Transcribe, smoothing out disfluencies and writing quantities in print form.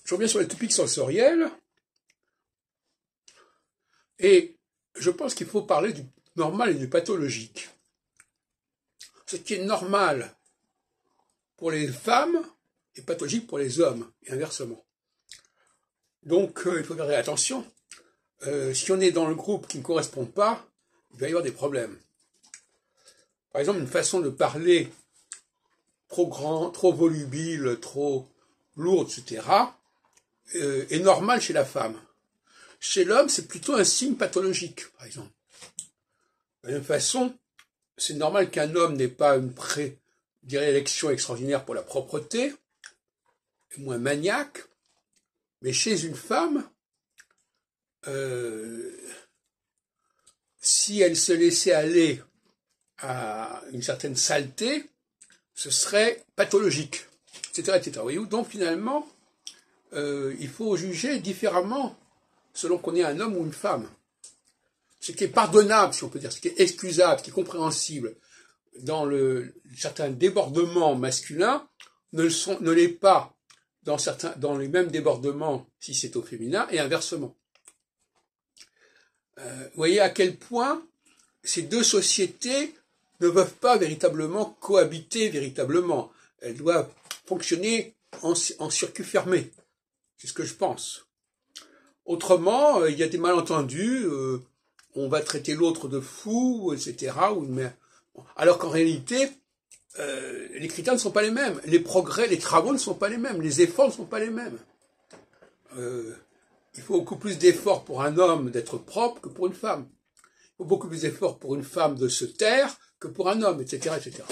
Je reviens sur les topics sensoriels, et je pense qu'il faut parler du normal et du pathologique. Ce qui est normal pour les femmes est pathologique pour les hommes, et inversement. Donc, il faut faire attention. Si on est dans le groupe qui ne correspond pas, il va y avoir des problèmes. Par exemple, une façon de parler trop grand, trop volubile, trop lourde, etc., est normale chez la femme. Chez l'homme, c'est plutôt un signe pathologique, par exemple. De la même façon, c'est normal qu'un homme n'ait pas une prédilection extraordinaire pour la propreté, moins maniaque, mais chez une femme, si elle se laissait aller à une certaine saleté, ce serait pathologique, etc., etc. Voyez-vous, donc finalement, il faut juger différemment selon qu'on est un homme ou une femme. Ce qui est pardonnable, si on peut dire, ce qui est excusable, ce qui est compréhensible dans certains débordements masculins ne l'est pas dans les mêmes débordements si c'est au féminin et inversement. Vous voyez à quel point ces deux sociétés ne peuvent pas véritablement cohabiter véritablement. Elles doivent fonctionner en circuit fermé. C'est ce que je pense. Autrement, il y a des malentendus, on va traiter l'autre de fou, etc. Alors qu'en réalité, les critères ne sont pas les mêmes. Les progrès, les travaux ne sont pas les mêmes. Les efforts ne sont pas les mêmes. Il faut beaucoup plus d'efforts pour un homme d'être propre que pour une femme. Il faut beaucoup plus d'efforts pour une femme de se taire que pour un homme, etc., etc.